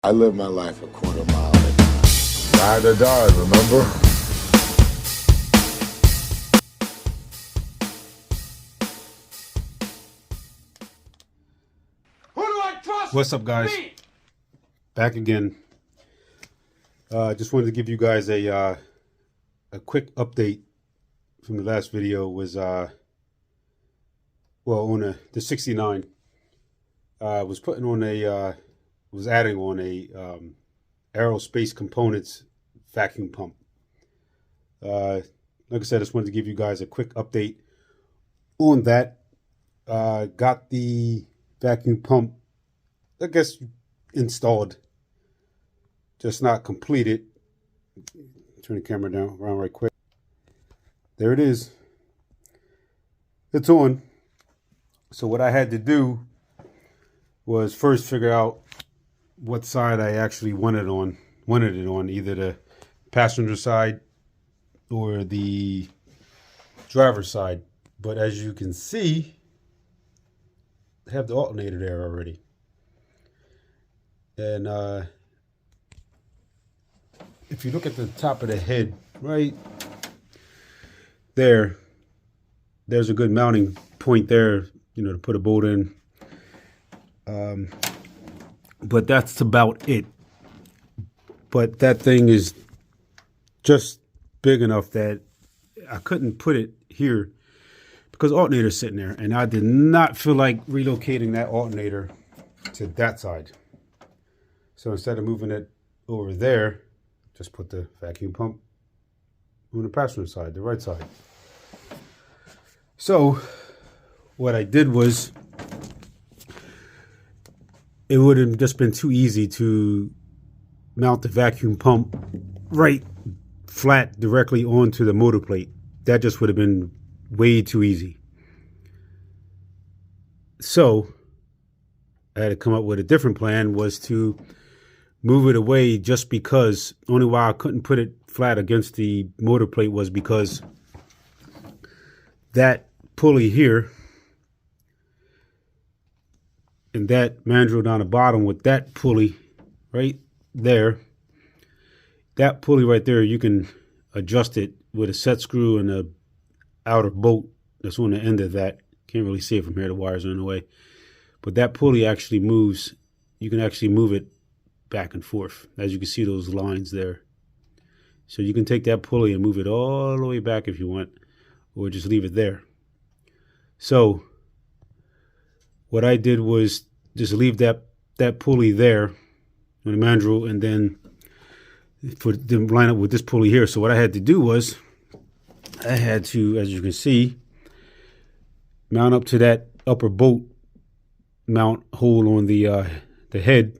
I live my life a quarter mile at a time. Ride or die, remember? Who do I trust? What's up, guys? Me. Back again. Just wanted to give you guys a quick update from the last video. Was on the 69. Was putting on was adding on a Aerospace components vacuum pump. Like I said, I just wanted to give you guys a quick update on that. Got the vacuum pump, I guess, installed, just not completed. Turn the camera down around right quick. There it is. It's on. So what I had to do was first figure out what side I actually wanted it on, either the passenger side or the driver's side. But as you can see, I have the alternator there already. And if you look at the top of the head right there, there's a good mounting point there, to put a bolt in. But that's about it. But that thing is just big enough that I couldn't put it here because the alternator's sitting there, and I did not feel like relocating that alternator to that side. So instead of moving it over there, just put the vacuum pump on the passenger side, the right side. So what I did was, it would have just been too easy to mount the vacuum pump right flat directly onto the motor plate. That just would have been way too easy. So I had to come up with a different plan, was to move it away, just because only why I couldn't put it flat against the motor plate was because that pulley here and that mandrel down the bottom with that pulley right there, that pulley right there, you can adjust it with a set screw and a outer bolt that's on the end of that. Can't really see it from here, the wires are in the way. But that pulley actually moves. You can actually move it back and forth. As you can see, those lines there. So you can take that pulley and move it all the way back if you want, or just leave it there. So what I did was just leave that pulley there on the mandrel, and then for them line up with this pulley here. So what I had to do was, I had to, as you can see, mount up to that upper bolt mount hole on the head.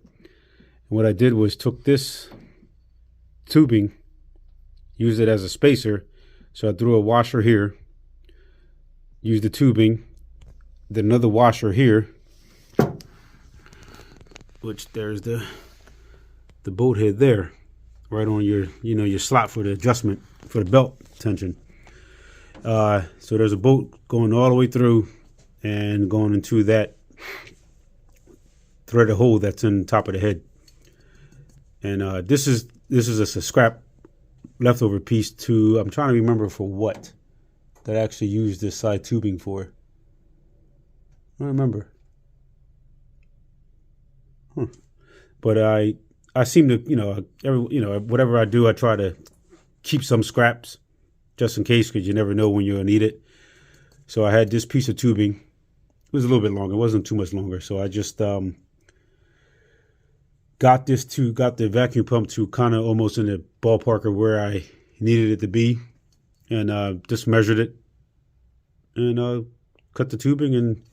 And what I did was took this tubing, used it as a spacer. So I threw a washer here, used the tubing, then another washer here, which there's the bolt head there, right on your your slot for the adjustment for the belt tension. So there's a bolt going all the way through and going into that threaded hole that's in the top of the head. And this is a scrap leftover piece to, I'm trying to remember for what that I actually used this side tubing for. I don't remember. But I seem to, whatever I do, I try to keep some scraps just in case, because you never know when you're gonna need it. So I had this piece of tubing. It was a little bit longer. It wasn't too much longer. So I just got the vacuum pump to kind of almost in the ballpark of where I needed it to be, and just measured it, and cut the tubing and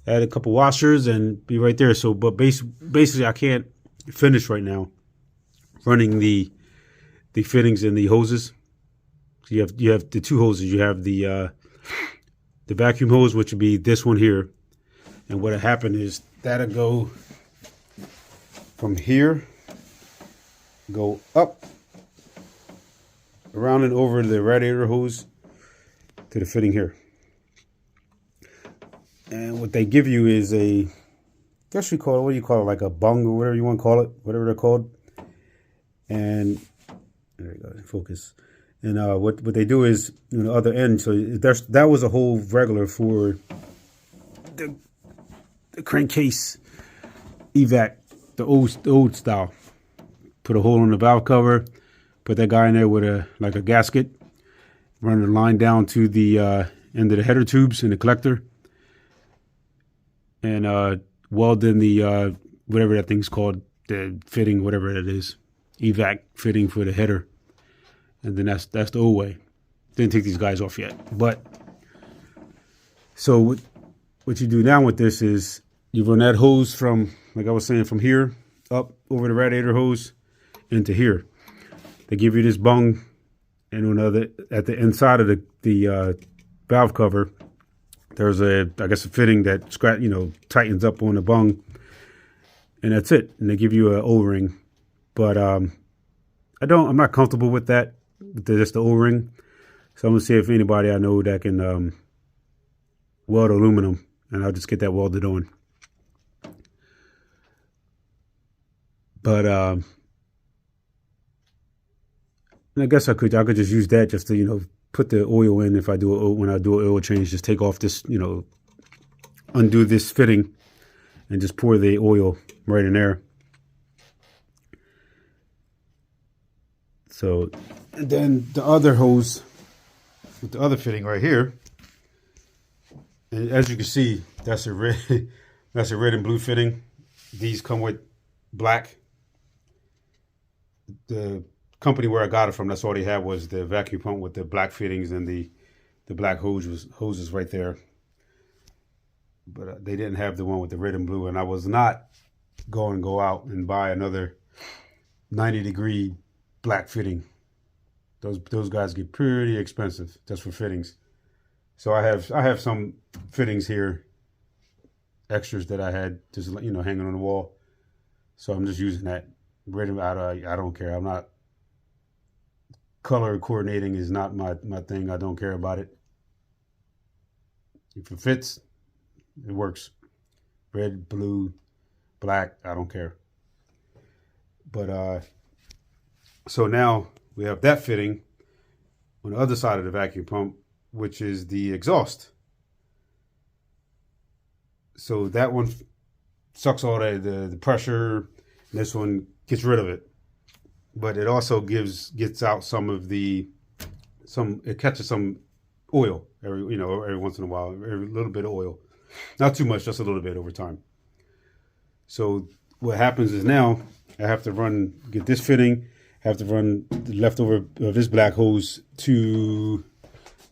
add a couple washers and be right there. So, but basically, I can't finish right now running the fittings and the hoses. So you have the two hoses. You have the vacuum hose, which would be this one here, and what happened is that'll go from here, go up, around and over the radiator hose to the fitting here. And what they give you is a guess you call it, what do you call it, like a bung or whatever you want to call it, whatever they're called. And there you go, focus. And what they do is on the other end. So that was a whole regular for the crankcase evac, the old style. Put a hole in the valve cover, put that guy in there with a gasket, run the line down to the end of the header tubes in the collector, and weld in the whatever that thing's called, the fitting, whatever it is, evac fitting for the header. And then that's the old way. Didn't take these guys off yet. But so what you do now with this is you run that hose from, like I was saying, from here up over the radiator hose into here. They give you this bung, and at the inside of the valve cover, there's a fitting that tightens up on the bung, and that's it. And they give you an O-ring, but I'm not comfortable with that. Just the O-ring. So I'm gonna see if anybody I know that can weld aluminum, and I'll just get that welded on. But I guess I could just use that just to put the oil in when I do an oil change. Just take off this, undo this fitting, and just pour the oil right in there. So, and then the other hose with the other fitting right here, and as you can see, that's a red and blue fitting. These come with black. The company where I got it from, that's all they had was the vacuum pump with the black fittings, and the black hoses right there. But they didn't have the one with the red and blue, and I was not going to go out and buy another 90-degree black fitting. Those guys get pretty expensive just for fittings. So I have some fittings here, extras that I had just hanging on the wall. So I'm just using that. I don't care. I'm not, color coordinating is not my thing. I don't care about it. If it fits, it works. Red, blue, black, I don't care. But so now we have that fitting on the other side of the vacuum pump, which is the exhaust. So that one sucks all the pressure. This one gets rid of it, but it also gets out it catches some oil every once in a while, every little bit of oil, not too much, just a little bit over time. So what happens is now I have to get this fitting, have to run the leftover of this black hose to,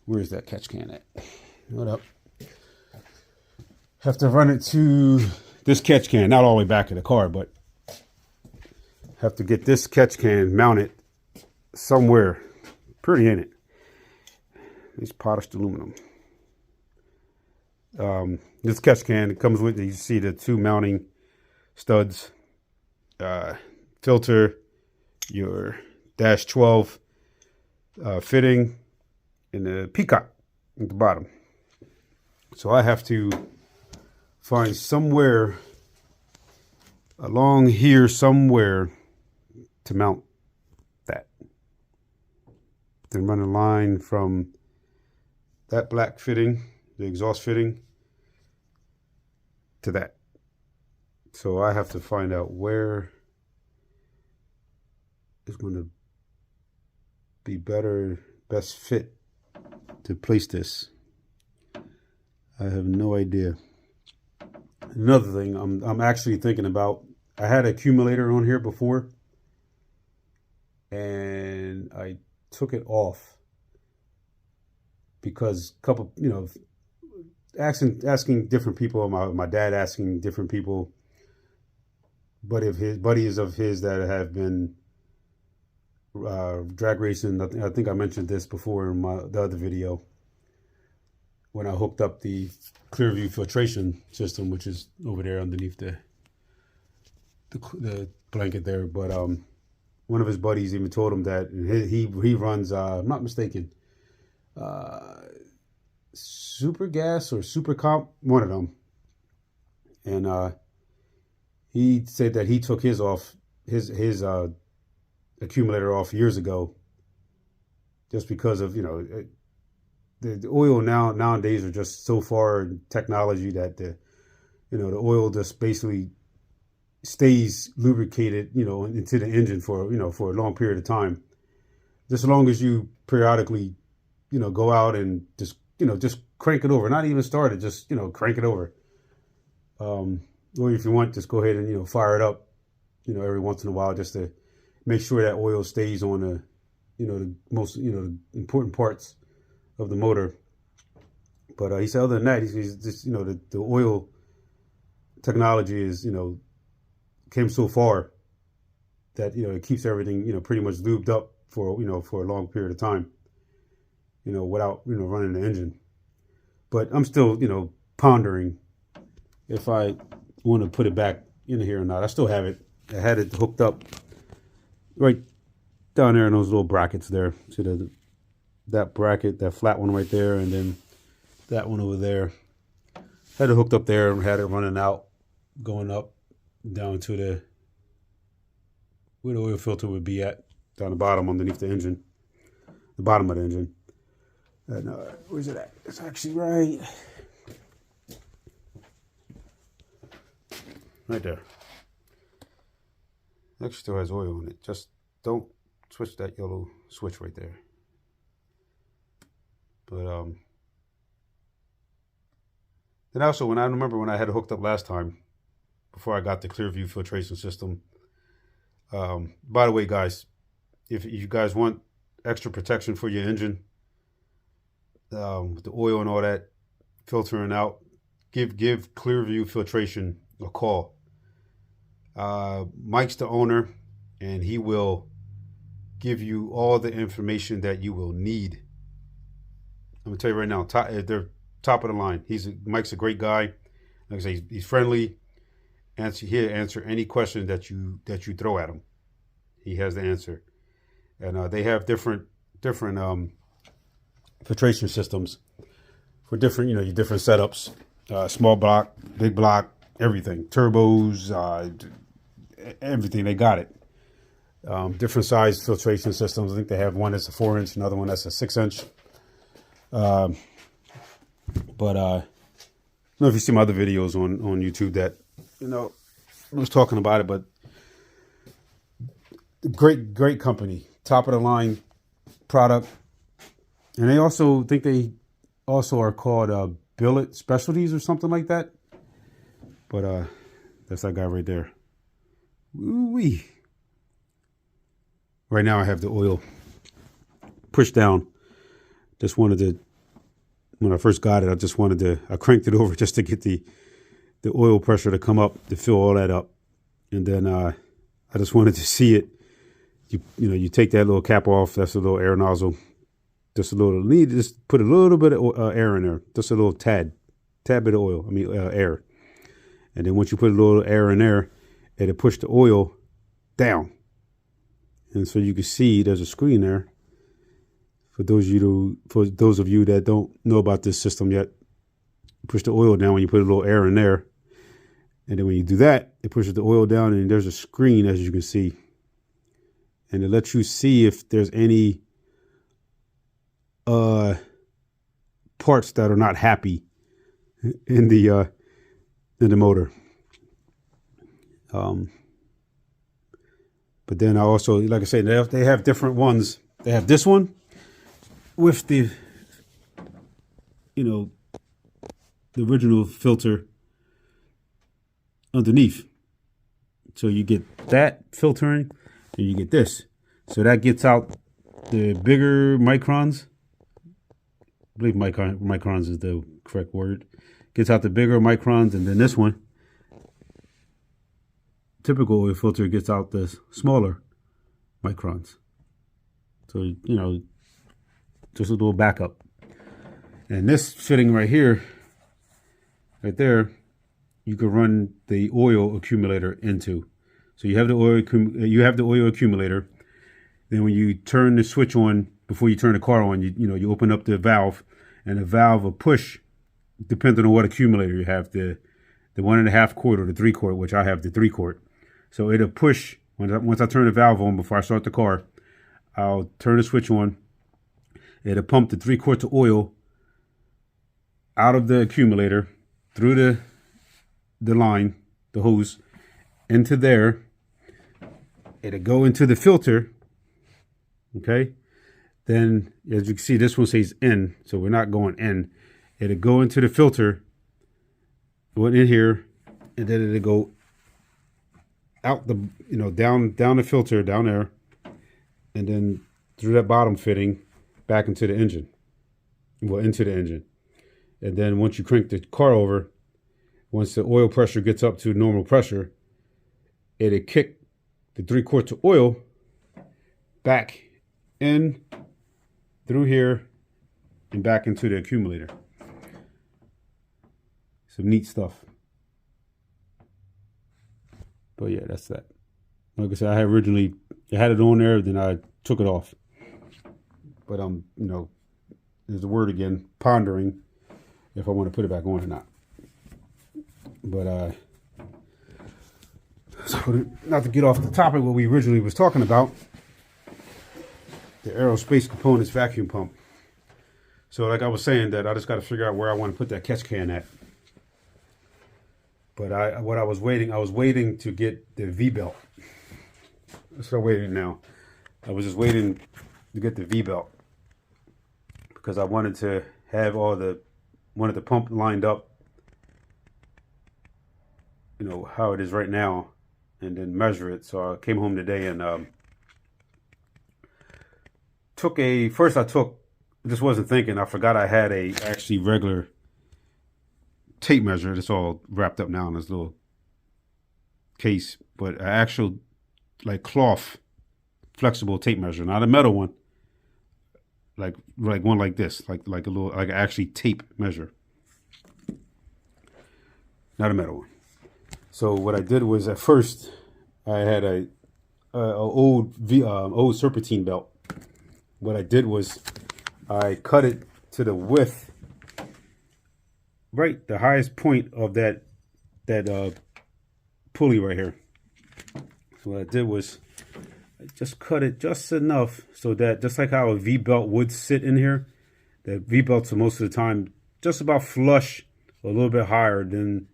where's that catch can at? Hold up. Have to run it to this catch can, not all the way back of the car, but have to get this catch can mounted somewhere pretty in it. It's polished aluminum. This catch can, it comes with, you see the two mounting studs, filter, your dash 12 fitting, and the peacock at the bottom. So I have to find somewhere along here somewhere to mount that. Then run a line from that black fitting, the exhaust fitting, to that. So I have to find out where is going to be best fit to place this. I have no idea. Another thing I'm actually thinking about, I had an accumulator on here before, and I took it off because asking different people, my dad asking different people, but if his buddies of his that have been drag racing, I think I mentioned this before in the other video, when I hooked up the Clearview filtration system, which is over there underneath the blanket there. But one of his buddies even told him that he runs, I'm not mistaken, Super Gas or Super Comp, one of them. And he said that he took his off, his accumulator off years ago, just because of, you know, the oil nowadays are just so far in technology that the oil just basically stays lubricated, you know, into the engine for, you know, for a long period of time. Just as long as you periodically, you know, go out and just, you know, just crank it over, not even start it, just, you know, crank it over. Or if you want, just go ahead and, you know, fire it up, you know, every once in a while, just to make sure that oil stays on the, you know, the most, you know, the important parts of the motor. But he said other than that, he's just, you know, the oil technology is, you know, came so far that, you know, it keeps everything, you know, pretty much lubed up for, you know, for a long period of time, you know, without, you know, running the engine. But I'm still, you know, pondering if I want to put it back in here or not. I still have it. I had it hooked up right down there in those little brackets there. See that bracket, that flat one right there, and then that one over there. Had it hooked up there and had it running out, going up down to the where the oil filter would be at, down the bottom underneath the engine, the bottom of the engine. And where's it at? It's actually right there. Actually still has oil in it. Just don't switch that yellow switch right there. But then also when I remember when I had it hooked up last time, before I got the Clearview filtration system. By the way, guys, if you guys want extra protection for your engine, with the oil and all that filtering out, give Clearview Filtration a call. Mike's the owner, and he will give you all the information that you will need. I'm gonna tell you right now, they're top of the line. Mike's a great guy. Like I say, he's friendly. He'll answer any question that you throw at him. He has the answer, and they have different filtration systems for different, you know, your different setups, small block, big block, everything, turbos, everything. They got it. Different size filtration systems. I think they have one that's a 4-inch, another one that's a 6-inch. But I don't know if you see my other videos on YouTube that, you know, I was talking about it, but great company, top of the line product. And they also think they also are called Billet Specialties or something like that. But that's that guy right there. Ooh-wee. Right now I have the oil pushed down. Just wanted to, when I first got it, I cranked it over just to get the oil pressure to come up, to fill all that up. And then I just wanted to see it. You take that little cap off. That's a little air nozzle. Just put a little bit of air in there. Just a little tad bit of oil. Air. And then once you put a little air in there, it'll push the oil down. And so you can see there's a screen there. For those of you that don't know about this system yet, push the oil down when you put a little air in there. And then when you do that, it pushes the oil down, and there's a screen, as you can see. And it lets you see if there's any parts that are not happy in the motor. But then I also, like I said, they have different ones. They have this one with the, the original filter underneath. So you get that filtering, and you get this. So that gets out the bigger microns. I believe microns is the correct word. Gets out the bigger microns, and then this one, typical oil filter, gets out the smaller microns. So, just a little backup. And this fitting right here, right there, you can run the oil accumulator into. So you have the oil accumulator. Then when you turn the switch on, before you turn the car on, you open up the valve, and the valve will push, depending on what accumulator you have. The the 1.5 quart or the 3 quart, which I have the 3 quart. So it'll push, once I turn the valve on before I start the car, I'll turn the switch on. It'll pump the 3 quarts of oil out of the accumulator through the line, the hose, into there. It'll go into the filter. Okay. Then, as you can see, this one says in, so we're not going in. It'll go into the filter, went in here, and then it'll go out the, down the filter, down there, and then through that bottom fitting back into the engine. Well, into the engine. And then once you crank the car over, once the oil pressure gets up to normal pressure, it'll kick the 3 quarts of oil back in through here and back into the accumulator. Some neat stuff. But yeah, that's that. Like I said, I had it on there, then I took it off. But there's the word again, pondering if I want to put it back on or not. But so not to get off the topic what we originally was talking about, the Aerospace components vacuum pump. So like I was saying, that I just got to figure out where I want to put that catch can at. But I was waiting to get the V-belt. That's what I'm waiting now. I was just waiting to get the V-belt because I wanted to have wanted the pump lined up, how it is right now, and then measure it. So I came home today and just wasn't thinking. I forgot I had a actually regular tape measure. It's all wrapped up now in this little case, but an actual like cloth flexible tape measure, not a metal one, like one like this, like a little, like actually tape measure, not a metal one. So what I did was, at first I had a old serpentine belt. What I did was I cut it to the width, right, the highest point of that pulley right here. So what I did was I just cut it just enough so that, just like how a V-belt would sit in here, the V-belts are most of the time just about flush, or a little bit higher than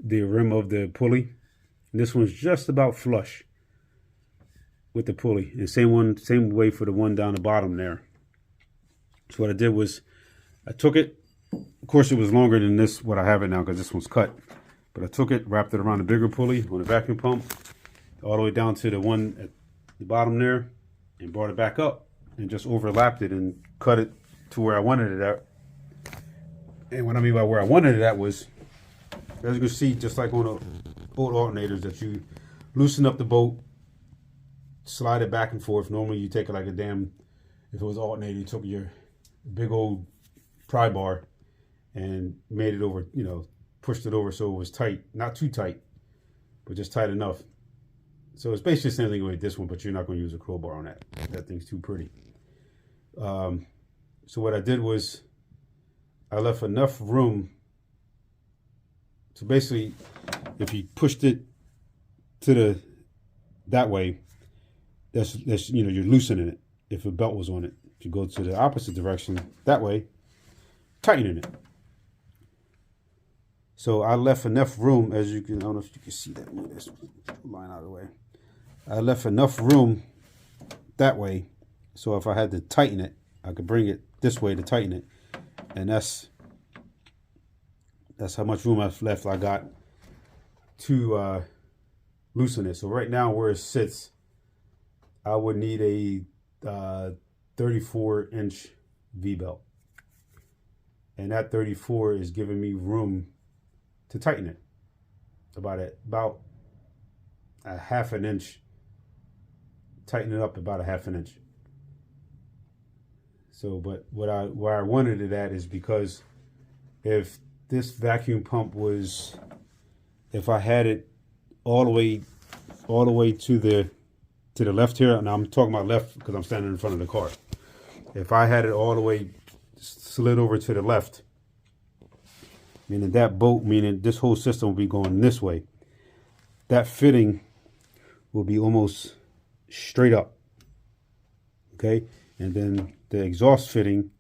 the rim of the pulley. And this one's just about flush with the pulley. And same way for the one down the bottom there. So what I did was I took it. Of course, it was longer than this, what I have it now, because this one's cut. But I took it, wrapped it around the bigger pulley on the vacuum pump, all the way down to the one at the bottom there, and brought it back up and just overlapped it and cut it to where I wanted it at. And what I mean by where I wanted it at was, as you can see, just like on the old alternators, that you loosen up the bolt, slide it back and forth. Normally you take it like a damn, if it was alternator, you took your big old pry bar and made it over, pushed it over so it was tight. Not too tight, but just tight enough. So it's basically the same thing with this one, but you're not going to use a crowbar on that. That thing's too pretty. So what I did was I left enough room. So basically, if you pushed it to that way, that's you're loosening it. If a belt was on it, if you go to the opposite direction that way, tightening it. So I left enough room, as you can, I don't know if you can see that. Move this line out of the way. I left enough room that way, so if I had to tighten it, I could bring it this way to tighten it, and that's how much room I've left I got to loosen it. So right now, where it sits, I would need a 34-inch V-belt, and that 34 is giving me room to tighten it about a half an inch. Tighten it up about a half an inch. So, but where I wanted it at is because if this vacuum pump was, if I had it all the way to the left here, and I'm talking about left because I'm standing in front of the car. If I had it all the way slid over to the left, meaning that bolt, meaning this whole system will be going this way. That fitting will be almost straight up. Okay, and then the exhaust fitting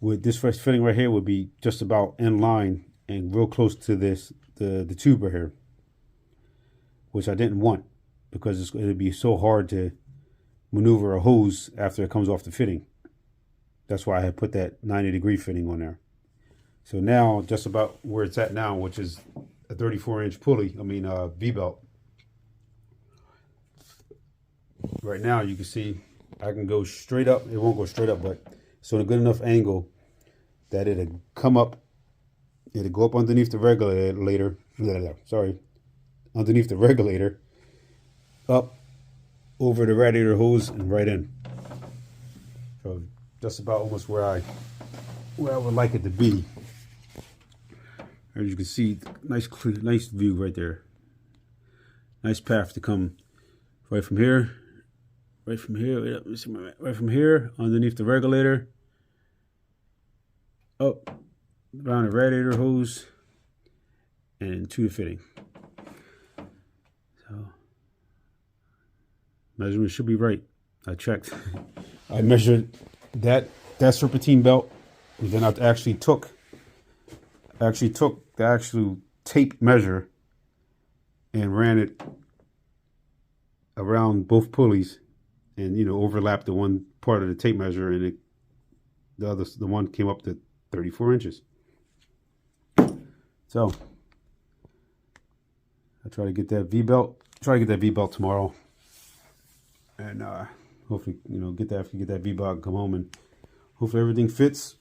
with this first fitting right here would be just about in line and real close to this the tube right here, which I didn't want because it'd be so hard to maneuver a hose after it comes off the fitting. That's why I had put that 90-degree fitting on there. So now, just about where it's at now, which is a 34-inch pulley, V-belt. Right now, you can see I can go straight up. It won't go straight up, but it's on a good enough angle that it'll come up. It'll go up underneath the regulator. Underneath the regulator, up over the radiator hose and right in. So just about almost where I would like it to be. As you can see, nice view right there. Nice path to come right from here, right from here, underneath the regulator, up around the radiator hose, and to the fitting. So measurement should be right. I checked. I measured that serpentine belt, and then I actually took the actual tape measure and ran it around both pulleys, and overlapped the one part of the tape measure, and the one came up to 34 inches. So I try to get that V-belt. Tomorrow, and hopefully get that V-belt and come home, and hopefully everything fits.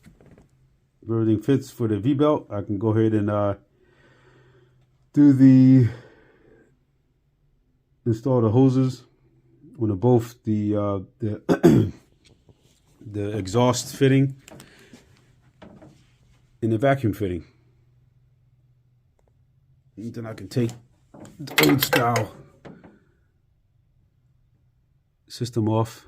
If everything fits for the V-belt, I can go ahead and install the hoses on both the the exhaust fitting and the vacuum fitting. And then I can take the old style system off.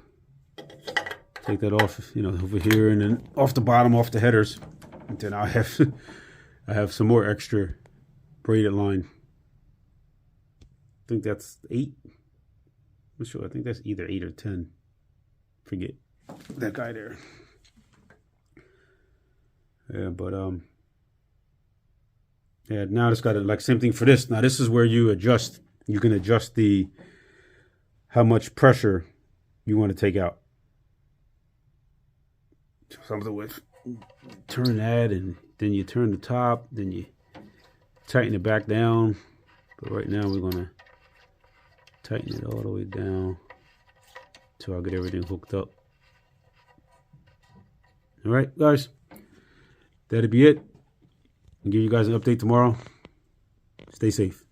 Take that off, over here, and then off the bottom, off the headers. And then I have some more extra braided line. I think that's 8. I'm not sure. I think that's either 8 or 10. Forget that guy there. Yeah, but yeah. Now it's got like same thing for this. Now this is where you adjust. You can adjust how much pressure you want to take out. Something with turn that, and then you turn the top, then you tighten it back down. But right now we're gonna tighten it all the way down till I get everything hooked up. All right, guys, that'll be it. I'll give you guys an update tomorrow. Stay safe.